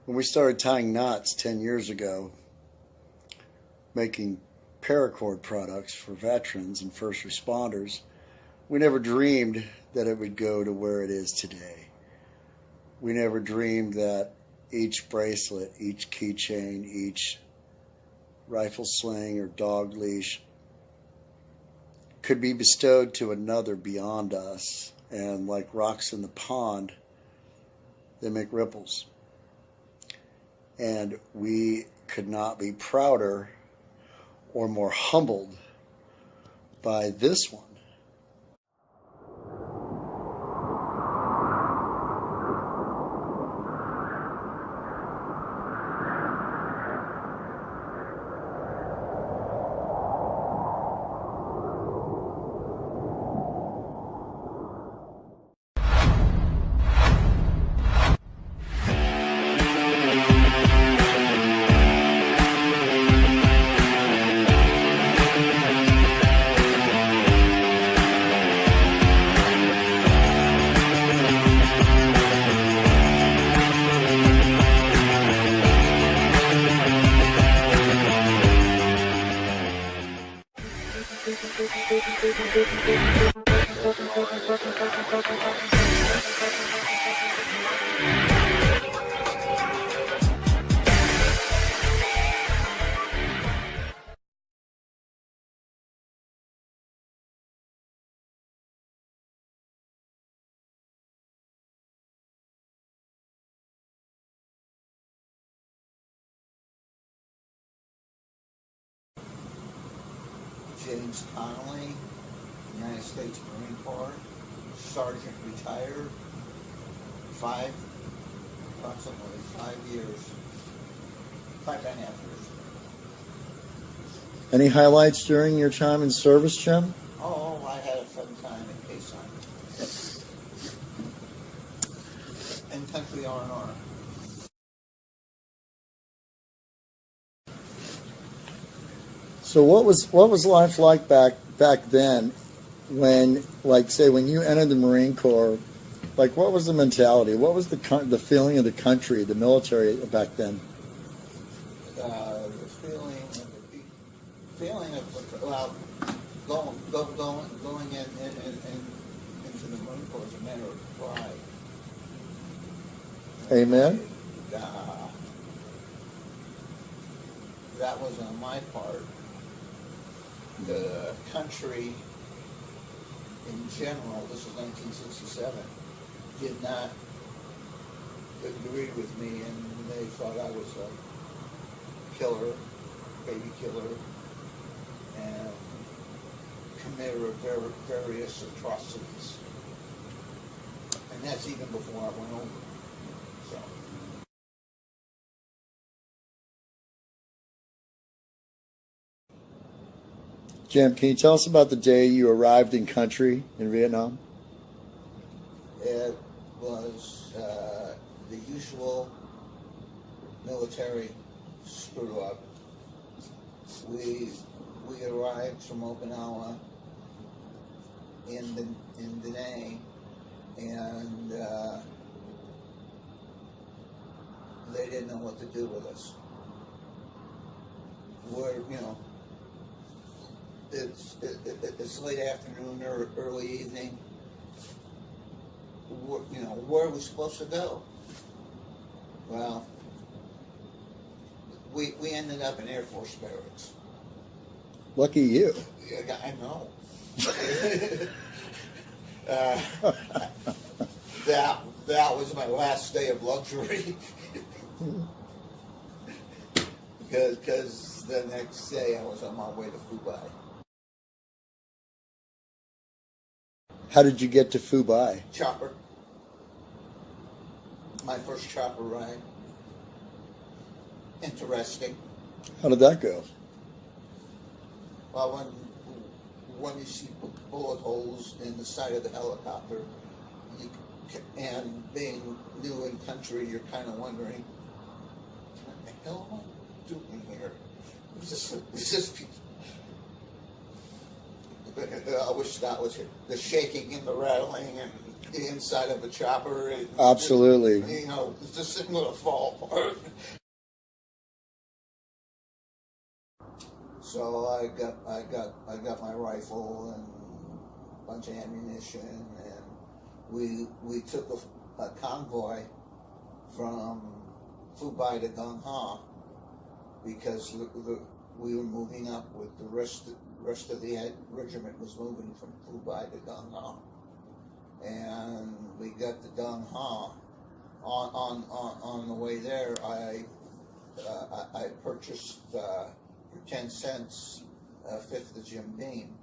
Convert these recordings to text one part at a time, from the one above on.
When we started tying knots 10 years ago, making paracord products for veterans and first responders, we never dreamed that it would go to where it is today. We never dreamed that each bracelet, each keychain, each rifle sling or dog leash could be bestowed to another beyond us. And like rocks in the pond, they make ripples. And we could not be prouder or more humbled by this one. James Connolly, United States Marine Corps, Sergeant retired, approximately 5 years, 5.5 years. Any highlights during your time in service, Jim? Oh, I had a fun time in Khe Sanh. And country R&R. So what was life like back then when, like, say, when you entered the Marine Corps? Like, what was the mentality? What was the feeling of the country, the military back then? The feeling of well, going into the Marine Corps is a matter of pride. Amen. That was on my part. The country in general, this is 1967, did not agree with me, and they thought I was a killer, baby killer, and committer of various atrocities. And that's even before I went over. So. Jim, can you tell us about the day you arrived in country in Vietnam? It was the usual military screw up. We arrived from Okinawa in Da Nang, and they didn't know what to do with us. It's late afternoon or early evening. Where are we supposed to go? Well, we ended up in Air Force barracks. Lucky you. I know. That was my last day of luxury. Because the next day I was on my way to Phu Bai. How did you get to Phu Bai? Chopper. My first chopper ride. Interesting. How did that go? Well, when you see bullet holes in the side of the helicopter, and being new in country, you're kind of wondering, what the hell am I doing here? Is this I wish that was the shaking and the rattling and the inside of a chopper. Absolutely. You know, it's just sitting going to fall apart. So I got my rifle and a bunch of ammunition, and we took a convoy from Phu Bai to Gung Ha, because we were moving up with the rest of the regiment was moving from Phu Bai to Gung Ha, and we got to Gung Ha. On the way there, I purchased for 10 cents a fifth of Jim Beam.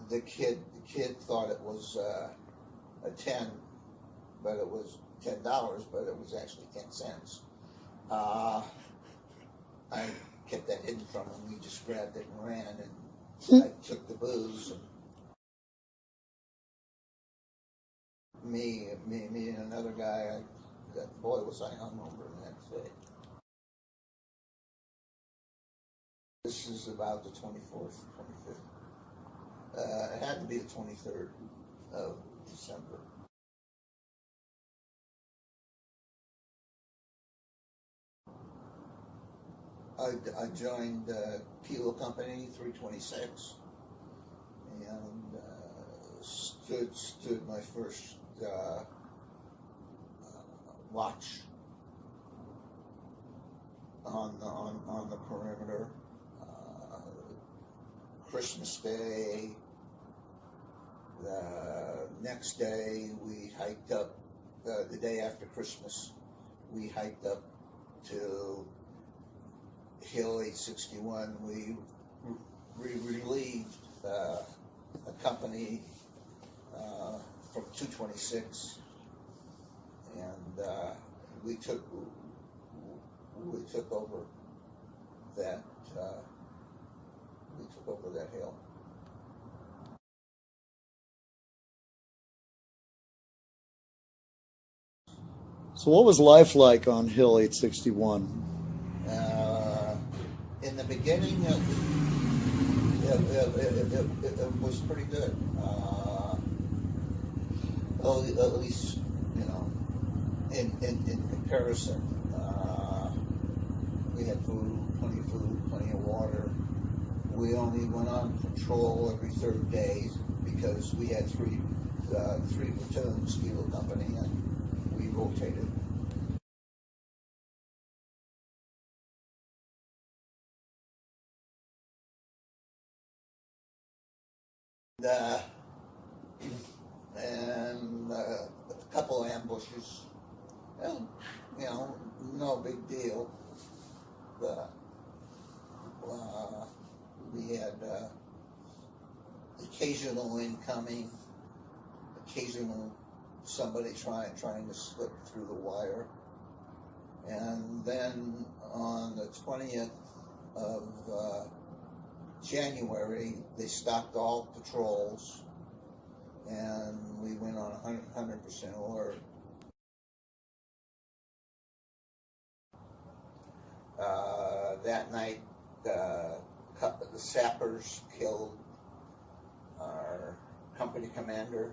The kid thought it was a 10, but it was $10, but it was actually 10 cents. I kept that hidden from him. We just grabbed it and ran, and I took the booze. And me and another guy, boy, was I hungover the next day. This is about the 24th, 25th. It had to be the 23rd of December. I joined Kilo Company 326 and stood my first watch on the perimeter. Christmas Day. The next day we hiked up. The day after Christmas, we hiked up to Hill 861. We relieved a company from 226, and we took over that. We took over that hill. So what was life like on Hill 861? In the beginning, it was pretty good. At least, you know, in comparison, we had plenty of water. We only went on patrol every third day because we had three platoons, Kilo Company, and we rotated. And a couple of ambushes. Well, you know, no big deal. But we had occasional incoming, occasional somebody trying to slip through the wire. And then on the 20th of January, they stopped all patrols, and we went on 100% alert. That night, the sappers killed our company commander,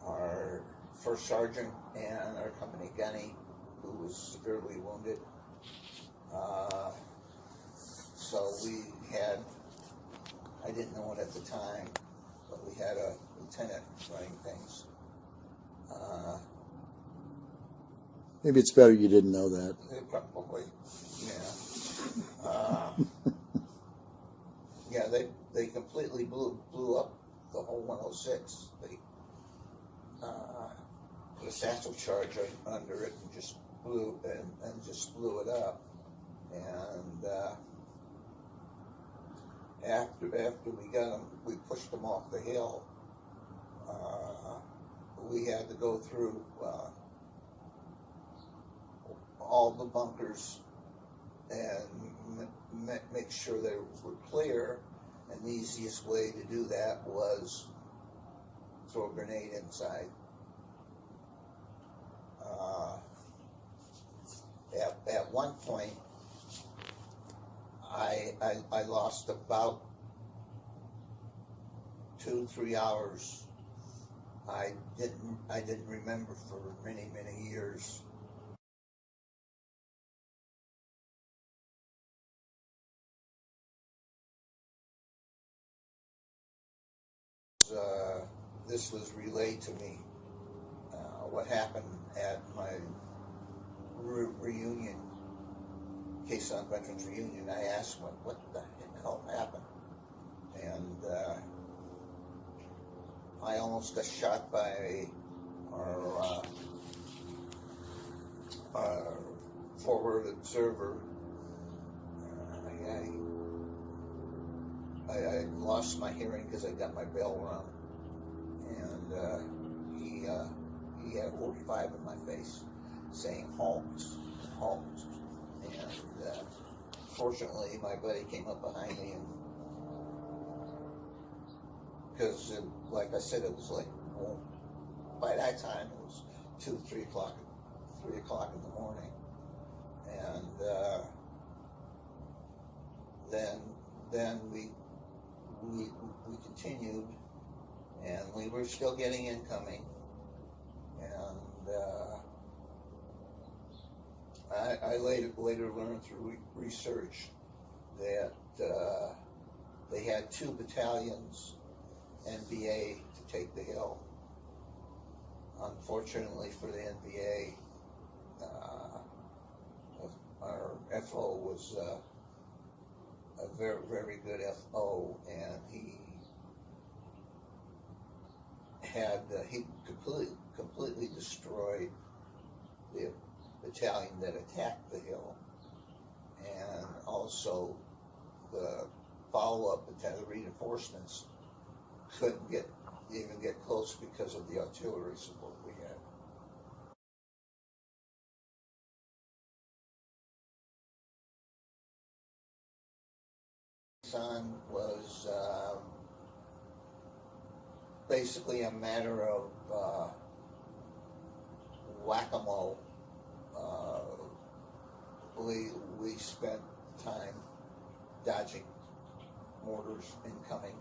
our first sergeant, and our company gunny, who was severely wounded. So we had, I didn't know it at the time, but we had a lieutenant running things. Maybe it's better you didn't know that. Probably, yeah. Yeah, they completely blew up the whole 106. They put a satchel charge under it and just blew it up. And after we got them, we pushed them off the hill. We had to go through all the bunkers and make sure they were clear. And the easiest way to do that was throw a grenade inside. At one point, I lost about 2-3 hours I didn't remember for many, many years. This was relayed to me. What happened at my reunion, Khe Sanh Veterans Reunion? I asked what the hell happened, and I almost got shot by our forward observer. I lost my hearing because I got my bell rung, and he had 45 in my face, saying Holmes, Holmes, and fortunately my buddy came up behind me, and because like I said, it was like, well, by that time it was 2, 3 o'clock in the morning, and then we continued, and we were still getting incoming, and I later learned through research that they had 2 battalions NBA to take the hill. Unfortunately for the NBA, our FO was a very, very good FO, and he completely destroyed the battalion that attacked the hill, and also the follow-up battalion, the reinforcements, couldn't even get close because of the artillery support we had. Son was basically a matter of whack-a-mole. We spent time dodging mortars incoming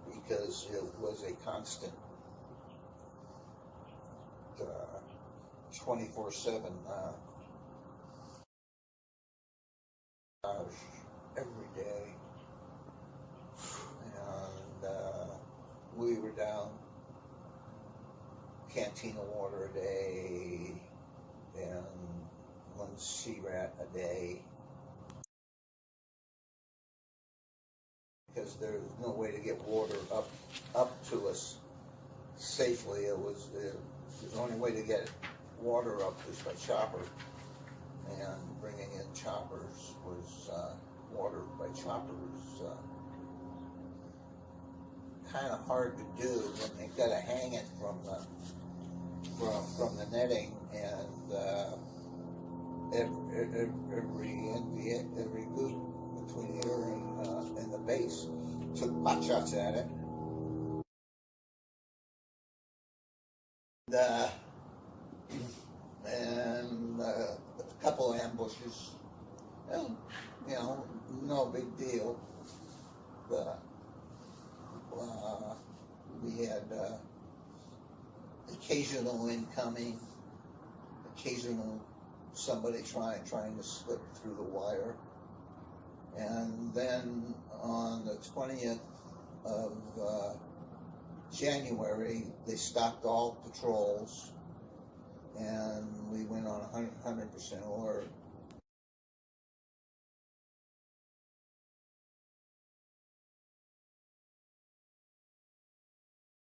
because it was a constant 24/7 every day, and we were down canteen of water a day and 1 C-rat a day, because there's no way to get water up to us safely. The only way to get water up was by chopper, and bringing in choppers was water by chopper was kind of hard to do when they've got to hang it from the netting, and every boot between here and the base took pot shots at it. And a couple of ambushes, well, no big deal. But we had occasional incoming, occasional somebody trying to slip through the wire. And then on the 20th of January, they stopped all patrols, and we went on 100% alert.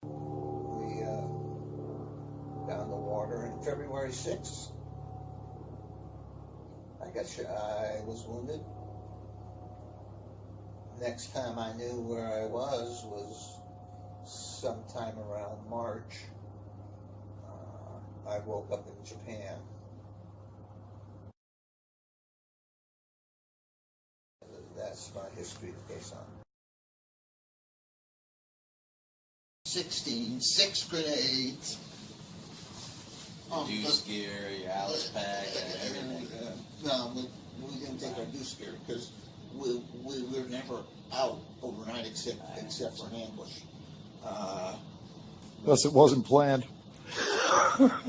We down the water, and February 6th, I was wounded. Next time I knew where I was sometime around March. I woke up in Japan. That's my history of Khe Sanh. 6 grenades. Deuce gear, your Alice pack, and everything. No, we didn't take our deuce gear because we were never out overnight except for an ambush. Unless it wasn't planned.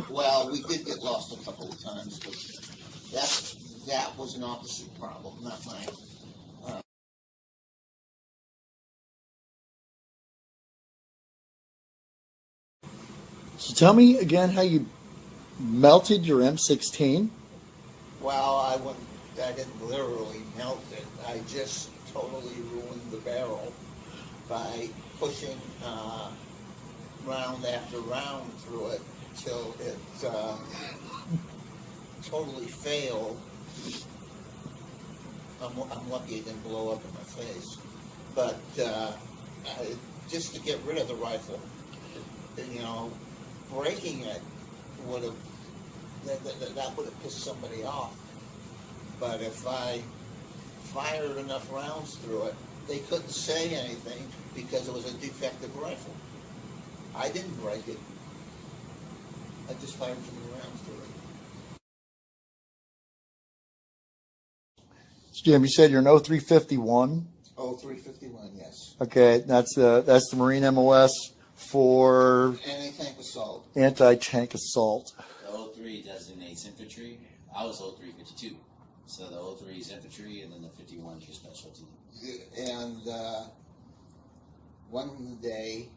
Well, we did get lost a couple of times, but that was an opposite problem, not mine. So tell me again how you melted your M16. Well, I didn't literally melt it. I just totally ruined the barrel by pushing round after round through it till it totally failed. I'm lucky it didn't blow up in my face. But just to get rid of the rifle, you know, breaking it would have that would have pissed somebody off. But if I fired enough rounds through it, they couldn't say anything because it was a defective rifle. I didn't break it. I just fired too many rounds through it. So Jim, you said you're an 0351. 0351, yes. Okay, that's the Marine MOS for Anti-tank assault. anti-tank assault. The 03 designates infantry. I was 0352. So the 03 is infantry, and then the 51 is your specialty. And one day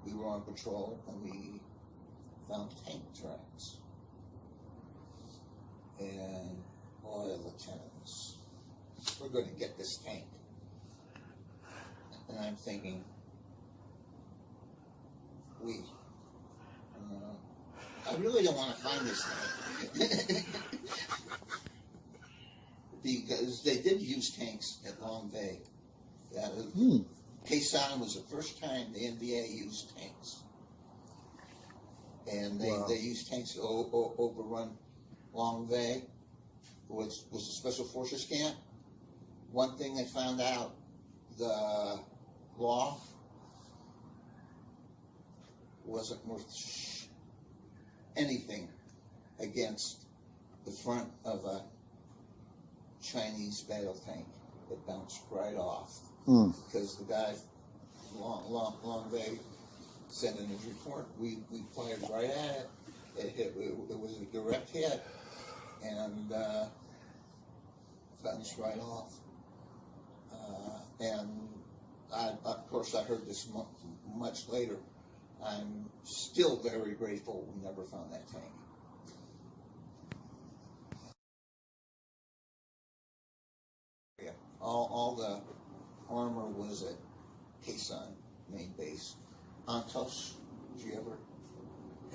we were on patrol and we found tank tracks. And boy, lieutenants, we're going to get this tank. And I'm thinking, I really don't want to find this thing. Because they did use tanks at Long Bay. Khe Sanh was the first time the NBA used tanks. And they used tanks to overrun Long Bay, which was a special forces camp. One thing they found out, the law wasn't worth anything against the front of a Chinese battle tank that bounced right off. Because the guy Long Bay said in his report, we fired right at it. It was a direct hit and bounced right off. And of course I heard this much later. I'm still very grateful we never found that tank. Yeah, all the armor was at Khe Sanh main base. Antos, did you ever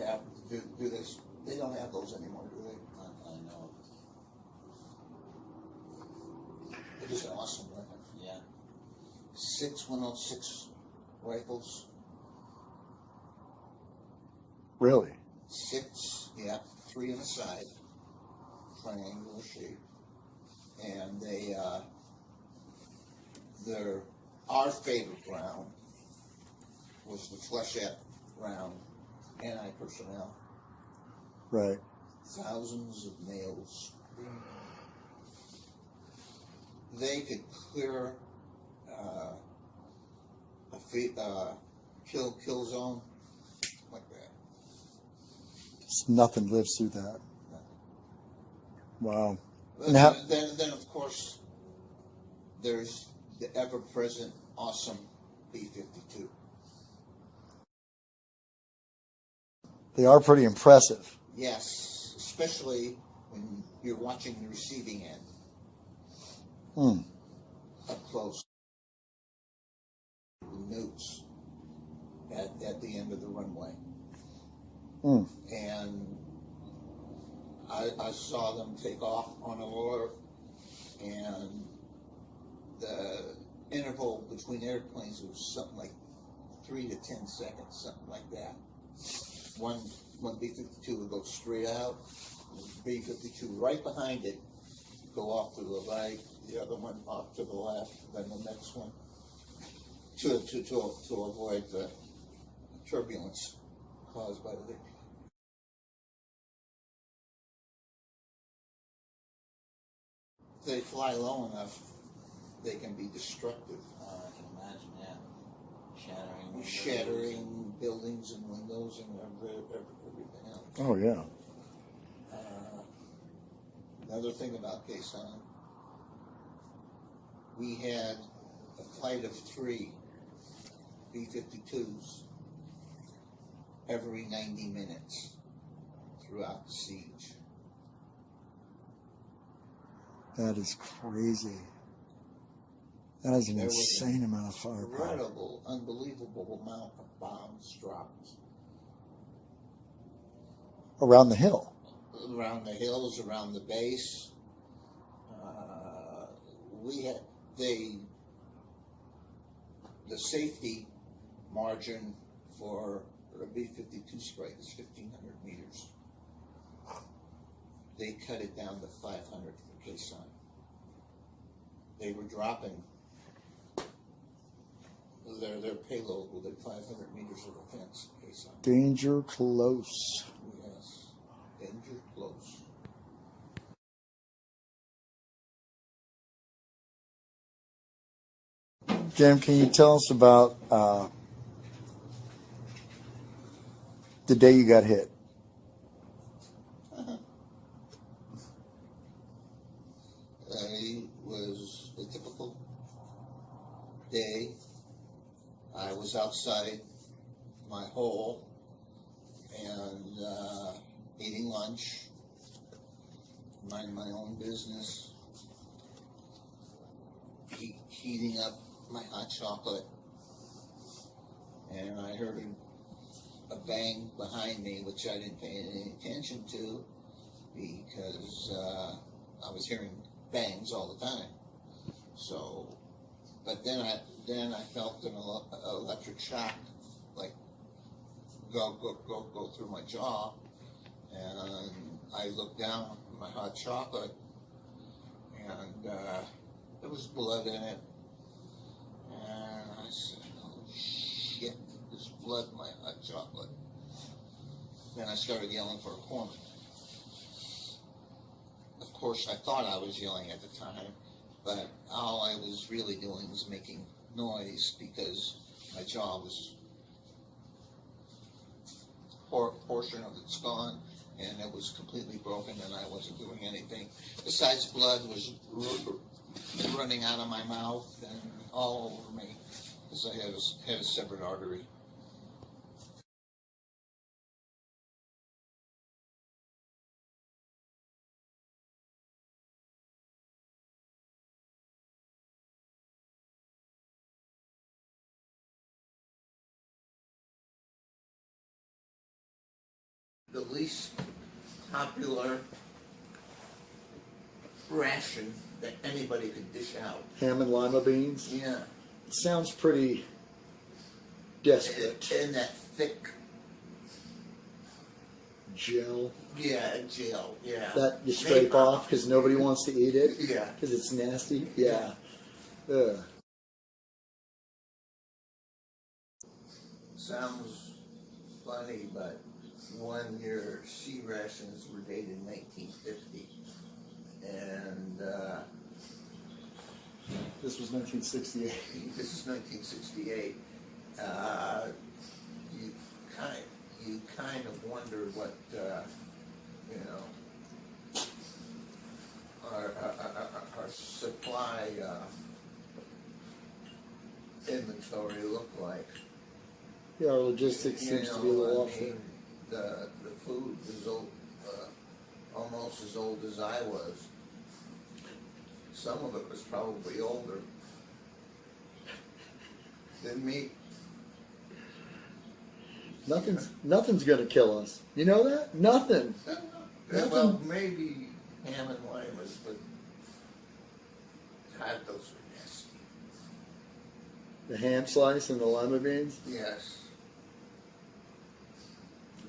have do this? They don't have those anymore, do they? I know. It is an awesome weapon. Yeah. 6 106 rifles. Really? 6, yeah, 3 on the side, triangular shape, and our favorite round was the flechette round, anti-personnel. Right. Thousands of nails. They could clear a kill zone like that. Nothing lives through that. Wow. Then of course, there's the ever-present awesome B-52. They are pretty impressive. Yes, especially when you're watching the receiving end. Up close. Nukes at the end of the runway. And I saw them take off on alert, and the interval between airplanes was something like 3 to 10 seconds, something like that. One B-52 would go straight out, B-52 right behind it, go off to the right, the other one off to the left, then the next one, to avoid the turbulence caused by the. If they fly low enough, they can be destructive. I can imagine, yeah. Shattering. Shattering, buildings and windows and everything else. Oh, yeah. Another thing about Khe Sanh, we had a flight of 3 B-52s every 90 minutes throughout the siege. That is crazy. That is an There was insane amount of firepower. Incredible, unbelievable amount of bombs dropped. Around the hill. Around the hills, around the base. We had the safety margin for a B-52 strike is 1,500 meters. They cut it down to 500 for Khe Sanh. They were dropping their payload within 500 meters of the fence in Khe Sanh. Danger close. Yes, danger close. Jim, can you tell us about the day you got hit? It was a typical day. I was outside my hole and eating lunch, minding my own business, heating up my hot chocolate, and I heard a bang behind me, which I didn't pay any attention to because I was hearing bangs all the time. So, but then I felt an electric shock, like go through my jaw, and I looked down at my hot chocolate, and there was blood in it, and I said, "Oh shit, there's blood in my hot chocolate." Then I started yelling for a corpsman. Of course, I thought I was yelling at the time, but all I was really doing was making noise because my jaw was portion of it's gone, and it was completely broken, and I wasn't doing anything. Besides, blood was running out of my mouth and all over me because I had a severed artery. The least popular ration that anybody could dish out. Ham and lima beans? Yeah. It sounds pretty desperate. And that thick Gel. Yeah, gel. Yeah. That you scrape off because nobody wants to eat it? Yeah. Because it's nasty? Yeah. Ugh. Sounds funny, but 1 year C rations were dated 1950. And This was 1968. this is 1968. You kind of wonder what our supply inventory looked like. Yeah, our logistics seems to be a little off there. The food was old, almost as old as I was. Some of it was probably older than me. Nothing's gonna kill us. You know that? Nothing. Well, maybe ham and limas, but God, those were nasty. The ham slice and the lima beans. Yes.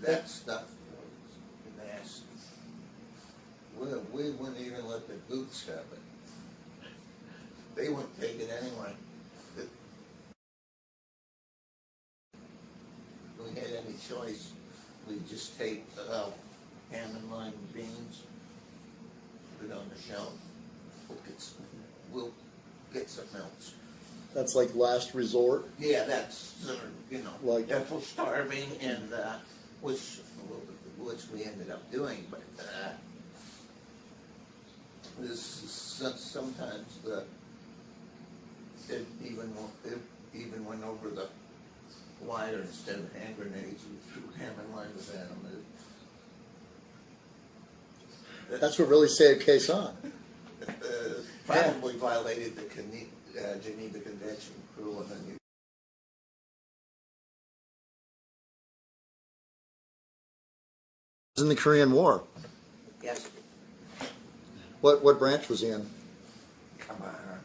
That stuff was nasty. We wouldn't even let the gooks have it. They wouldn't take it anyway. If we had any choice, we'd just take ham and lime beans, put it on the shelf. We'll get something else. That's like last resort. Yeah, that's, Like- if we're starving, and which we ended up doing, but this is sometimes it even went over the wire. Instead of hand grenades, we threw ham and limes at them. That's what really saved Khe Sanh. Probably violated the Geneva Convention, cruel and unusual. In the Korean War. Yes. What branch was he in? Come on.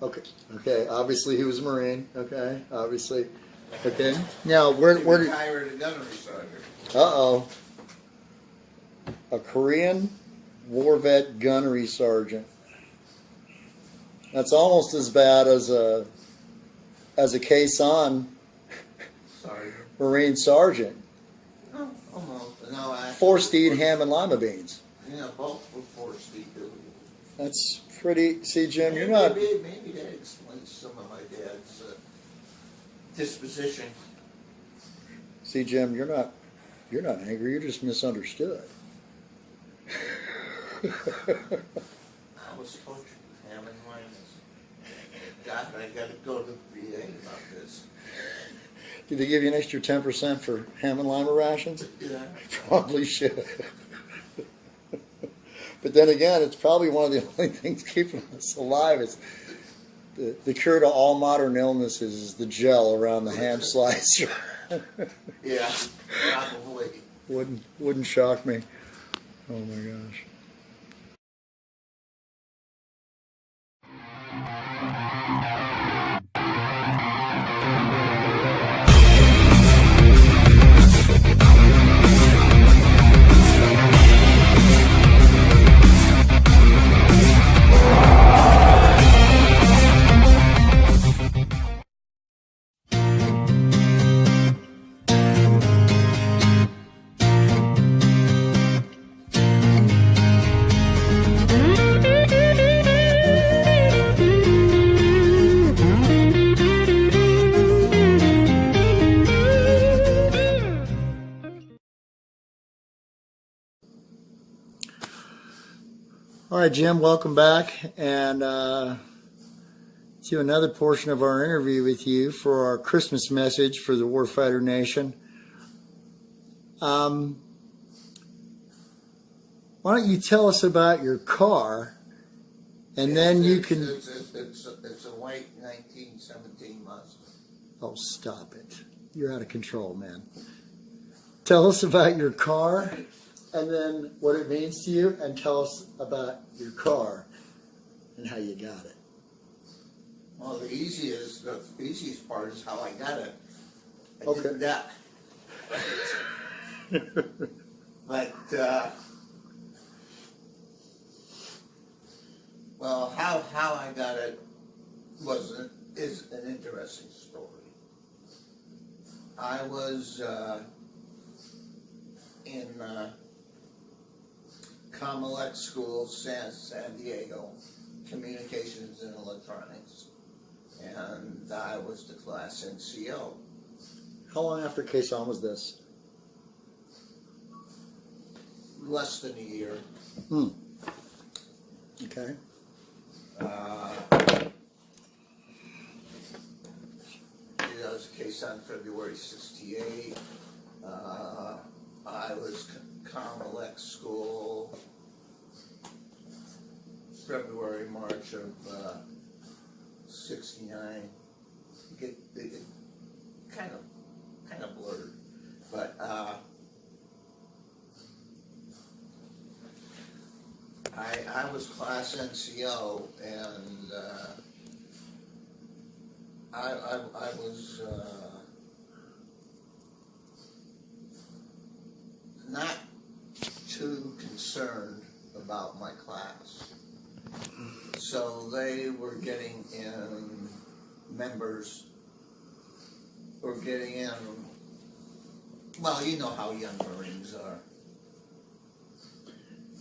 Okay. Okay. Obviously, he was a Marine. Okay. Obviously. Okay. Now, where did? Retired a gunnery sergeant. Uh-oh. A Korean war vet gunnery sergeant. That's almost as bad as a Khe Sanh Sorry. Marine sergeant. No, almost. No, I. Forced to eat ham and lima beans. Yeah, both were forced to eat. That's pretty. See, Jim, you're not. Maybe that explains some of my dad's disposition. See, Jim, you're not angry. You're just misunderstood. I was tortured with ham and limes. God, I got to go to the VA about this. Did they give you an extra 10% for ham and lima rations? Yeah. Probably should. But then again, it's probably one of the only things keeping us alive. Is the cure to all modern illnesses is the gel around the ham slicer. Yeah, probably. Wouldn't shock me. Oh my gosh. All right, Jim, welcome back, and to another portion of our interview with you for our Christmas message for the Warfighter Nation. Why don't you tell us about your car, and then you can... It's a white 1917 Mustang. Oh, stop it. You're out of control, man. Tell us about your car, and then what it means to you, and tell us about your car and how you got it. Well, the easiest part is how I got it. I Okay. didn't duck. But, well, how I got it is an interesting story. I was in Comelec School, San Diego, Communications and Electronics, and I was the class NCO. How long after Khe Sanh was this? Less than a year. Okay. It was Khe Sanh February '68. I was Comelec School February, March of '69. It kind of blurred, but I was class NCO, and I was not too concerned about my class. So they were getting in members, or getting in, well, you know how young Marines are.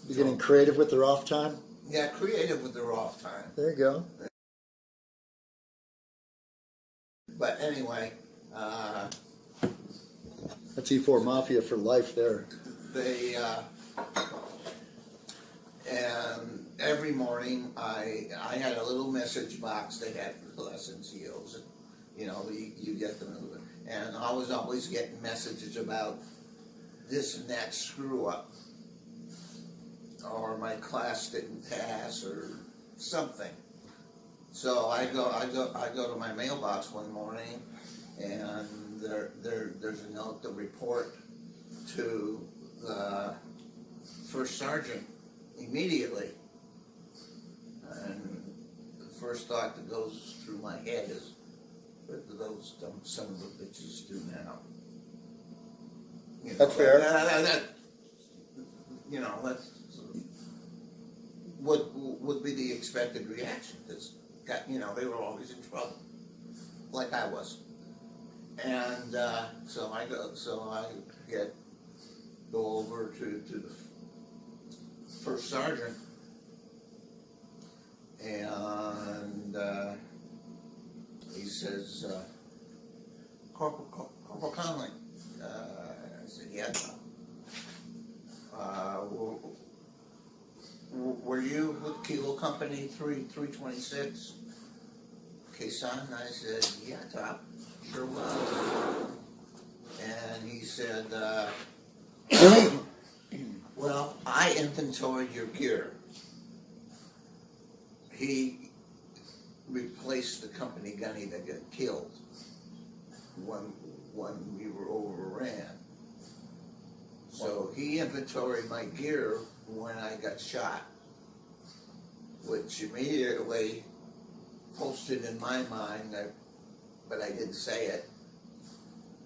You getting creative with their off time? Yeah, creative with their off time. There you go. That's E4 Mafia for life there. They and every morning I had a little message box. They had lesson CEOs, you know, you get them, and I was always getting messages about this and that screw up, or my class didn't pass, or something. So I go to my mailbox one morning, and there's a note to report to the first sergeant immediately. And the first thought that goes through my head is, what do those dumb son of a bitches do now? You know, That's fair. You know, that's what would be the expected reaction, because, you know, they were always in trouble, like I was. And so I go over to the first sergeant, and he says, Corporal Conley. I said, yeah. Were you with Kilo Company 326? Khe Sanh? I said, yeah, Top. Sure was. And he said, well, I inventoried your gear. He replaced the company gunny that got killed when we were overran. So he inventoried my gear when I got shot, which immediately posted in my mind, but I didn't say it,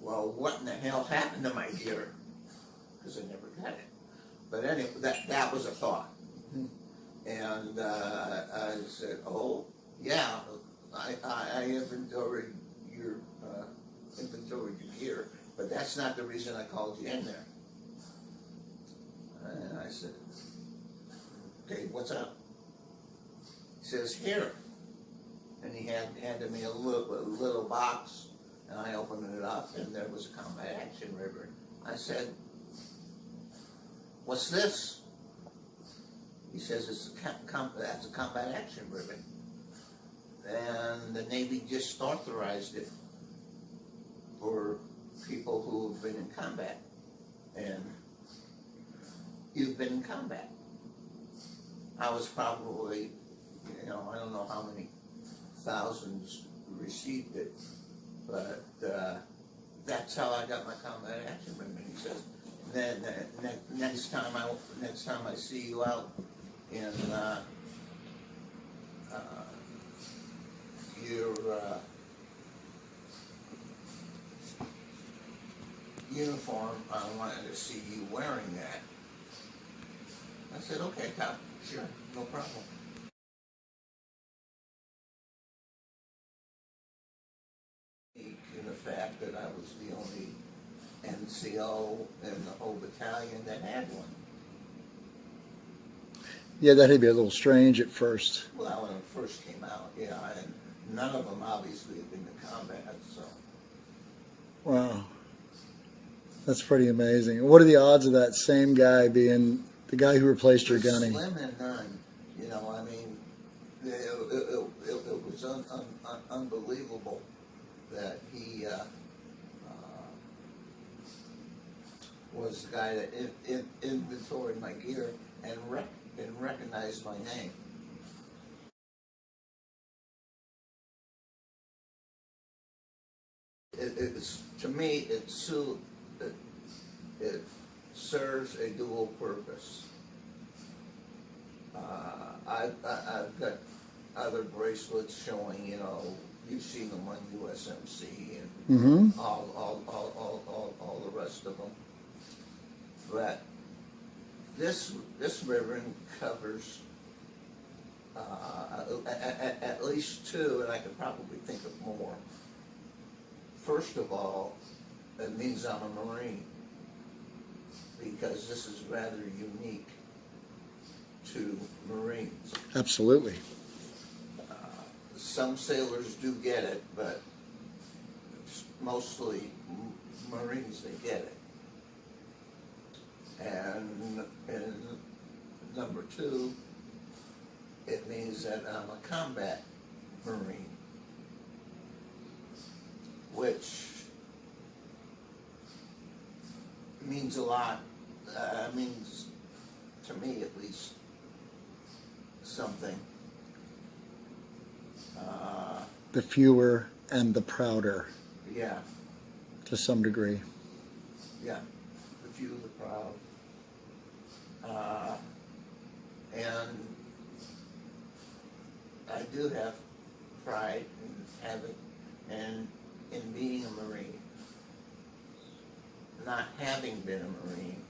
well, what in the hell happened to my gear? Because I never got it. But anyway, that was a thought. And I said, oh, yeah, I inventoried your gear, but that's not the reason I called you in there. And I said, okay, what's up? He says, here. And he handed me a little box, and I opened it up, and there was a combat action ribbon. I said, what's this? He says, that's a combat action ribbon. And the Navy just authorized it for people who have been in combat. And you've been in combat. I was probably, you know, I don't know how many thousands received it, but that's how I got my combat action ribbon. He says, then next time I see you out in your uniform, I wanted to see you wearing that. I said, okay, Cap, sure, no problem. In the fact that I was the only NCO in the whole battalion that had one. Yeah, that'd be a little strange at first. Well, when it first came out, yeah, and none of them obviously had been to combat, so. Wow. That's pretty amazing. What are the odds of that same guy being the guy who replaced your gunny? Slim and none. You know, I mean, it was unbelievable that he was the guy that inventoried my gear and recognized my name. It's, to me, it serves a dual purpose. I've got other bracelets showing, you know, you've seen them on USMC and all the rest of them. But this ribbon covers at least two, and I could probably think of more. First of all, it means I'm a Marine, because this is rather unique to Marines. Absolutely. Some sailors do get it, but mostly Marines, they get it. and number two, it means that I'm a combat Marine, which means a lot, means, to me at least, something. The fewer and the prouder, Yeah, to some degree. yeah, the few, the proud. And I do have pride in having, and in being a Marine. Not having been a Marine,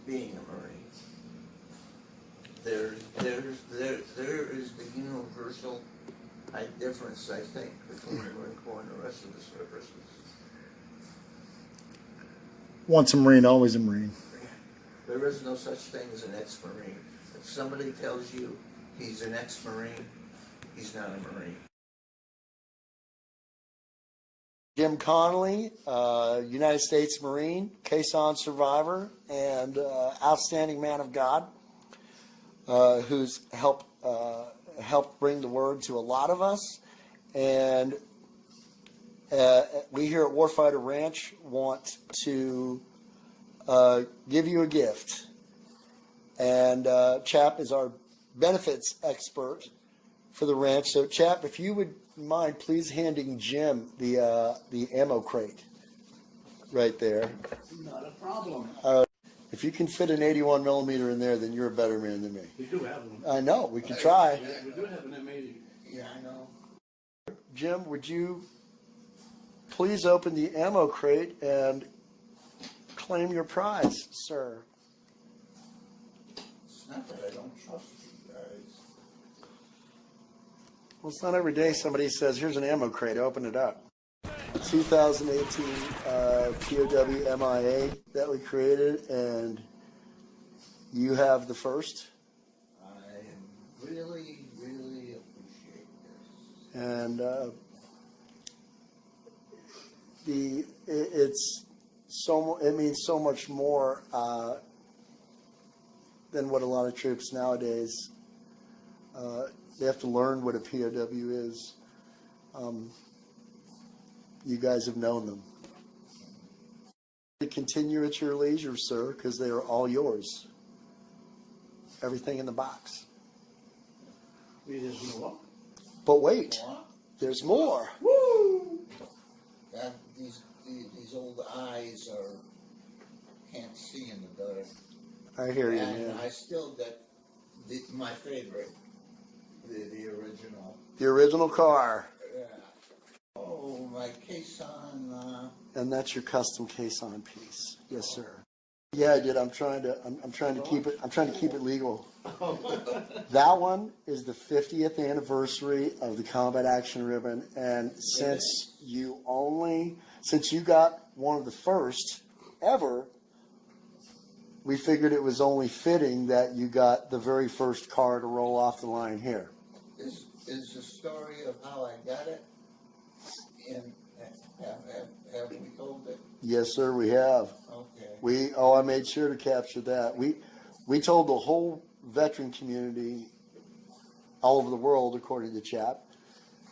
being a Marine. There is the universal difference, I think, between the Marine Corps and the rest of the services. Once a Marine, always a Marine. There is no such thing as an ex-Marine. If somebody tells you he's an ex-Marine, he's not a Marine. Jim Connolly, United States Marine, Khe Sanh Survivor, and outstanding man of God, who's helped bring the word to a lot of us. And we here at Warfighter Ranch want to give you a gift. And Chap is our benefits expert for the ranch. So Chap, if you would mind please handing Jim the ammo crate right there. Not a problem. If you can fit an 81 millimeter in there, then you're a better man than me. We do have one. I know, we can try. Yeah, we do have an M80. Yeah, I know. Jim, would you please open the ammo crate and claim your prize, sir? It's not that I don't trust you guys. Well, it's not every day somebody says, here's an ammo crate, open it up. 2018 POW MIA that we created, and you have the first. I really, really appreciate this. And it means so much more than what a lot of troops nowadays. They have to learn what a POW is. You guys have known them. To continue at your leisure, sir, because they are all yours. Everything in the box. There's no what? But wait, What? there's more. Woo! That these old eyes can't see in the dark. I hear you, And man. I still got my favorite, the original. The original car. Yeah. Oh, my Khe Sanh. And that's your custom Khe Sanh piece. Yes, sir. Yeah, I did. I'm trying to keep it legal. That one is the 50th anniversary of the Combat Action Ribbon, and since you got one of the first ever, we figured it was only fitting that you got the very first car to roll off the line here. Is the story of how I got it? Have we told it? Yes, sir, we have. Okay. I made sure to capture that. We told the whole veteran community all over the world, according to Chap,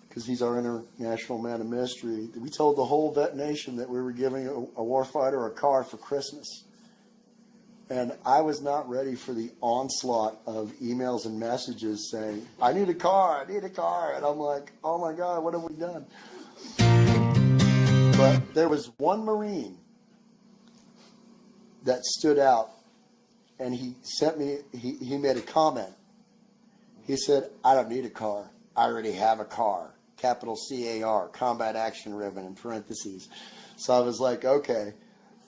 because he's our international man of mystery. We told the whole vet nation that we were giving a warfighter a car for Christmas. And I was not ready for the onslaught of emails and messages saying, I need a car. And I'm like, oh my God, what have we done? But there was one Marine that stood out, and he sent me, he made a comment. He said, I don't need a car. I already have a car. Capital CAR, Combat Action Ribbon in parentheses. So I was like, okay,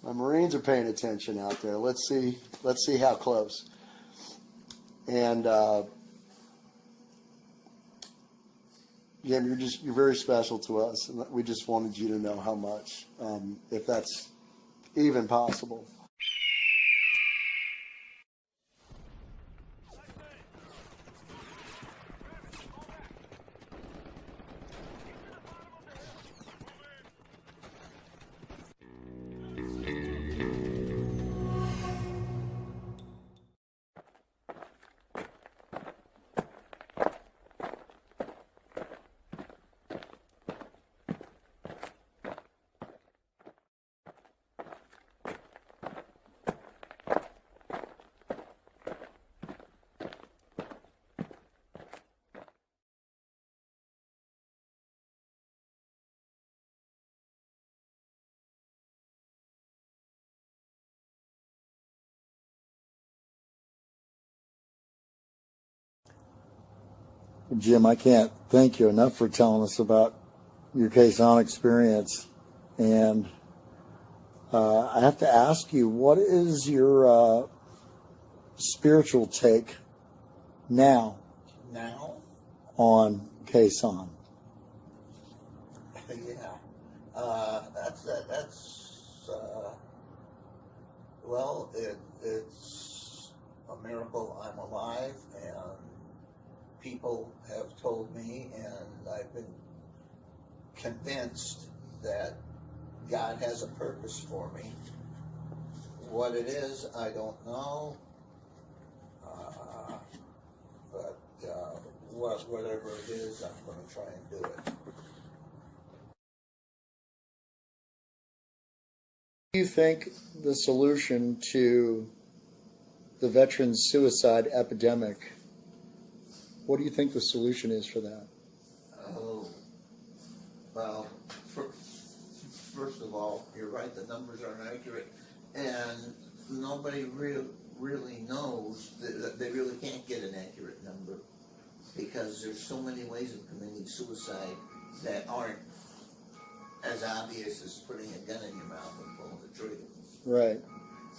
my Marines are paying attention out there. Let's see how close. And Jim, you're very special to us, and we just wanted you to know how much, if that's even possible. Jim, I can't thank you enough for telling us about your Khe Sanh experience. And I have to ask you, what is your spiritual take now on Khe Sanh? Yeah. Well, it's a miracle I'm alive, and people have told me, and I've been convinced that God has a purpose for me. What it is, I don't know, but whatever it is, I'm going to try and do it. Do you think the solution to the veteran suicide epidemic, what do you think the solution is for that? Oh, well, first of all, you're right, the numbers aren't accurate, and nobody really knows, they really can't get an accurate number, because there's so many ways of committing suicide that aren't as obvious as putting a gun in your mouth and pulling the trigger. Right.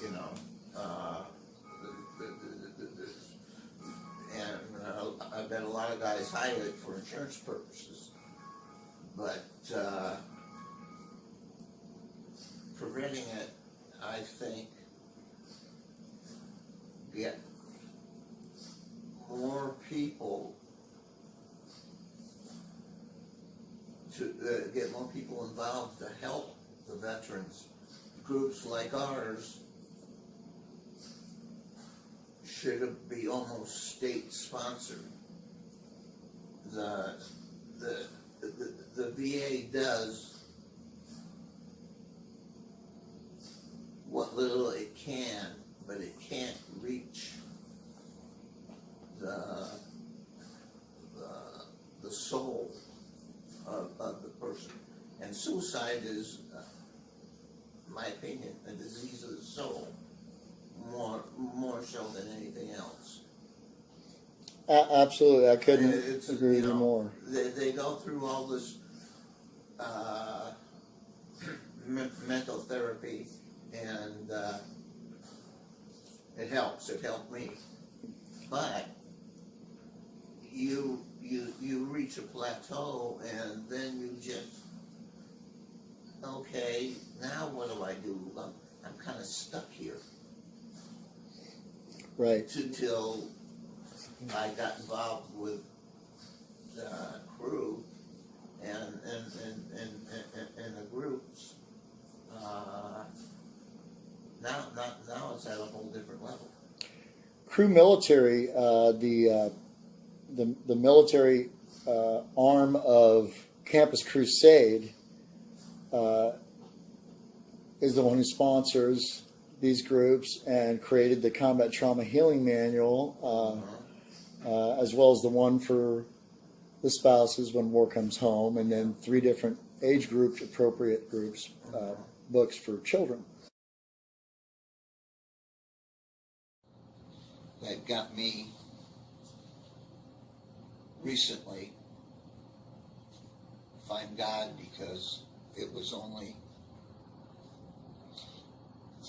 You know, and I bet a lot of guys hide it for insurance purposes, but preventing it, I think, get more people to get more people involved to help the veterans. Groups like ours should be almost state sponsored. The VA does what little it can, but it can't reach the soul of the person. And suicide is, in my opinion, a disease of the soul, more so than anything else. Absolutely, I couldn't agree with you more. They go through all this mental therapy, and it helps. It helped me. But you reach a plateau, and then you just, okay, now what do I do? I'm kind of stuck here. Right. Until I got involved with crew and the groups. Now it's at a whole different level. Crew military, the military arm of Campus Crusade is the one who sponsors these groups and created the Combat Trauma Healing Manual, as well as the one for the spouses when war comes home, and then 3 different age group appropriate groups, books for children. That got me recently find God, because it was only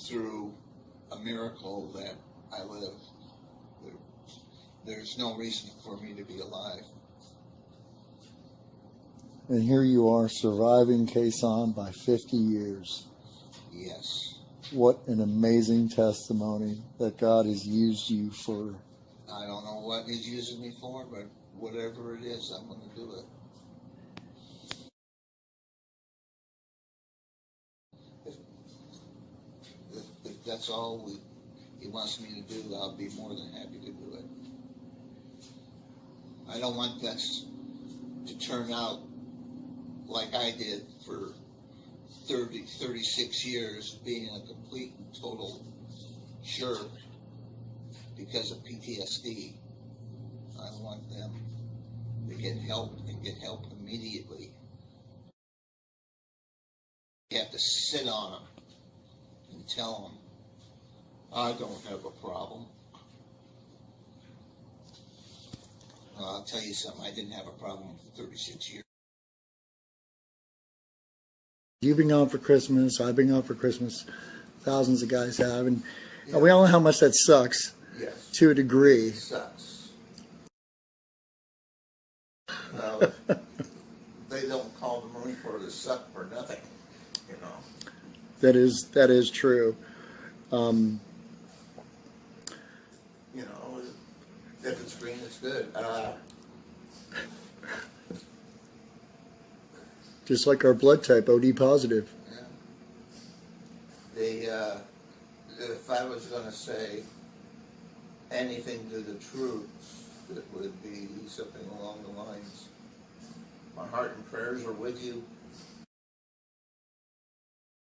through a miracle that I live. There's no reason for me to be alive. And here you are, surviving Khe Sanh by 50 years. Yes. What an amazing testimony that God has used you for. I don't know what He's using me for, but whatever it is, I'm going to do it. If that's all He wants me to do, I'll be more than happy to do it. I don't want this to turn out like I did for 36 years, being a complete and total jerk because of PTSD. I want them to get help, and get help immediately. You have to sit on them and tell them, I don't have a problem. Well, I'll tell you something. I didn't have a problem for 36 years. You've been gone for Christmas. I've been gone for Christmas. Thousands of guys have, and we all know how much that sucks. Yes. To a degree. It sucks. Well, they don't call the Marine Corps to suck for nothing, you know. That is true. You know, if it's green, it's good. Just like our blood type, OD positive. Yeah. If I was going to say anything to the troops, it would be something along the lines, my heart and prayers are with you.